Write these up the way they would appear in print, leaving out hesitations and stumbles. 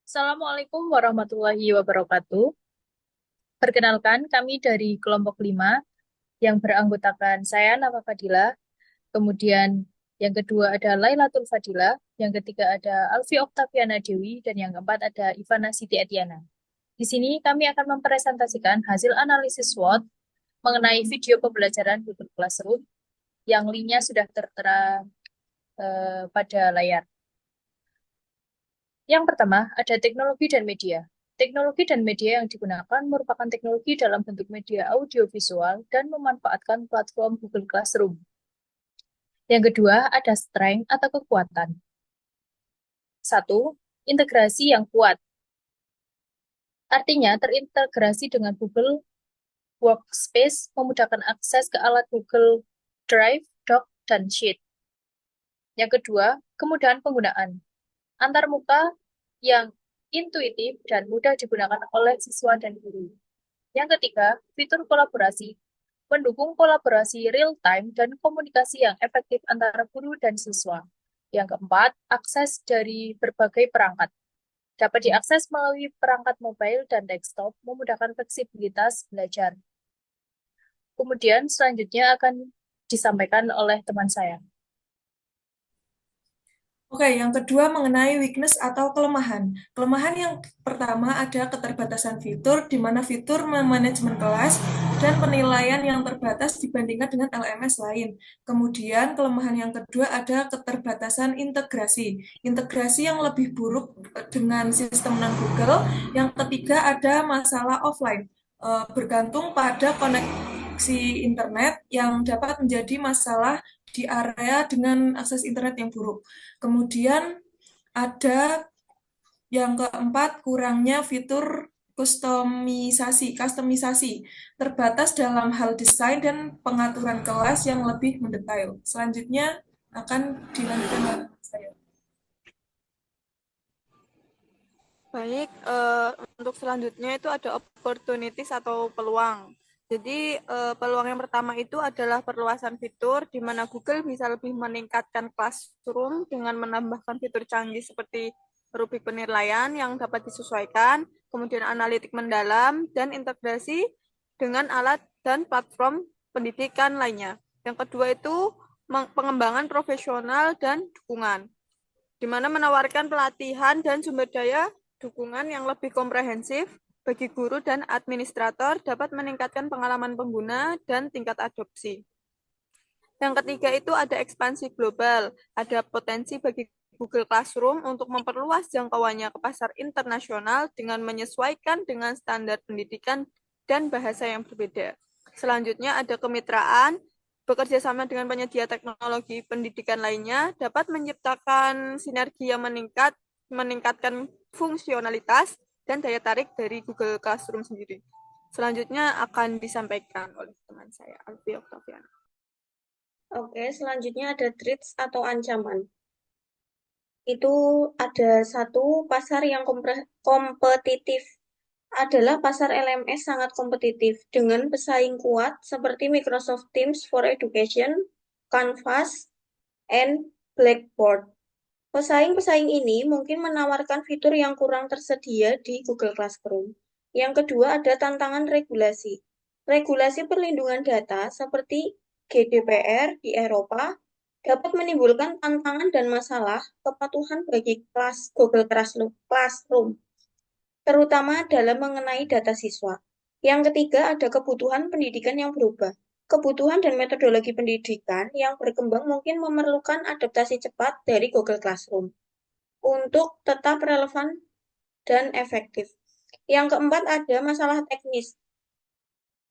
Assalamualaikum warahmatullahi wabarakatuh. Perkenalkan, kami dari kelompok 5 yang beranggotakan saya, Nafa Fadila, kemudian yang kedua ada Lailatul Fadila, yang ketiga ada Alfi Oktaviana Dewi, dan yang keempat ada Ivana Siti Etiana. Di sini kami akan mempresentasikan hasil analisis SWOT mengenai video pembelajaran Google Classroom yang linknya sudah tertera pada layar. Yang pertama, ada teknologi dan media. Teknologi dan media yang digunakan merupakan teknologi dalam bentuk media audiovisual dan memanfaatkan platform Google Classroom. Yang kedua, ada strength atau kekuatan. Satu, integrasi yang kuat. Artinya, terintegrasi dengan Google Workspace memudahkan akses ke alat Google Drive, Doc, dan Sheet. Yang kedua, kemudahan penggunaan. Antarmuka yang intuitif dan mudah digunakan oleh siswa dan guru. Yang ketiga, fitur kolaborasi, mendukung kolaborasi real-time dan komunikasi yang efektif antara guru dan siswa. Yang keempat, akses dari berbagai perangkat. Dapat diakses melalui perangkat mobile dan desktop, memudahkan fleksibilitas belajar. Kemudian selanjutnya akan disampaikan oleh teman saya. Oke, yang kedua mengenai weakness atau kelemahan. Kelemahan yang pertama ada keterbatasan fitur, di mana fitur manajemen kelas dan penilaian yang terbatas dibandingkan dengan LMS lain. Kemudian kelemahan yang kedua ada keterbatasan integrasi. Integrasi yang lebih buruk dengan sistem non-Google. Yang ketiga ada masalah offline, bergantung pada koneksi internet yang dapat menjadi masalah di area dengan akses internet yang buruk. Kemudian ada yang keempat, kurangnya fitur kustomisasi terbatas dalam hal desain dan pengaturan kelas yang lebih mendetail. Selanjutnya akan dilanjutkan oleh saya. Baik, untuk selanjutnya itu ada opportunities atau peluang. Jadi, peluang yang pertama itu adalah perluasan fitur, di mana Google bisa lebih meningkatkan classroom dengan menambahkan fitur canggih seperti rubrik penilaian yang dapat disesuaikan, kemudian analitik mendalam, dan integrasi dengan alat dan platform pendidikan lainnya. Yang kedua itu pengembangan profesional dan dukungan, di mana menawarkan pelatihan dan sumber daya dukungan yang lebih komprehensif bagi guru dan administrator dapat meningkatkan pengalaman pengguna dan tingkat adopsi. Yang ketiga itu ada ekspansi global, ada potensi bagi Google Classroom untuk memperluas jangkauannya ke pasar internasional dengan menyesuaikan dengan standar pendidikan dan bahasa yang berbeda. Selanjutnya ada kemitraan, bekerja sama dengan penyedia teknologi pendidikan lainnya dapat menciptakan sinergi yang meningkatkan fungsionalitas dan daya tarik dari Google Classroom sendiri. Selanjutnya akan disampaikan oleh teman saya, Alfi Oktaviana. Oke, selanjutnya ada threats atau ancaman. Itu ada satu, pasar yang kompetitif. Adalah pasar LMS sangat kompetitif dengan pesaing kuat seperti Microsoft Teams for Education, Canvas, and Blackboard. Pesaing-pesaing ini mungkin menawarkan fitur yang kurang tersedia di Google Classroom. Yang kedua ada tantangan regulasi. Regulasi perlindungan data seperti GDPR di Eropa dapat menimbulkan tantangan dan masalah kepatuhan bagi Google Classroom, terutama dalam mengenai data siswa. Yang ketiga ada kebutuhan pendidikan yang berubah. Kebutuhan dan metodologi pendidikan yang berkembang mungkin memerlukan adaptasi cepat dari Google Classroom untuk tetap relevan dan efektif. Yang keempat ada masalah teknis.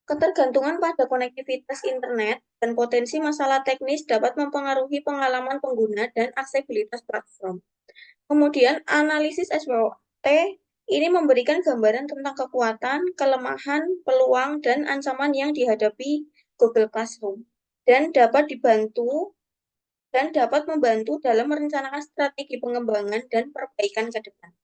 Ketergantungan pada konektivitas internet dan potensi masalah teknis dapat mempengaruhi pengalaman pengguna dan aksesibilitas platform. Kemudian analisis SWOT ini memberikan gambaran tentang kekuatan, kelemahan, peluang, dan ancaman yang dihadapi Google Classroom dan dapat membantu dalam merencanakan strategi pengembangan dan perbaikan ke depan.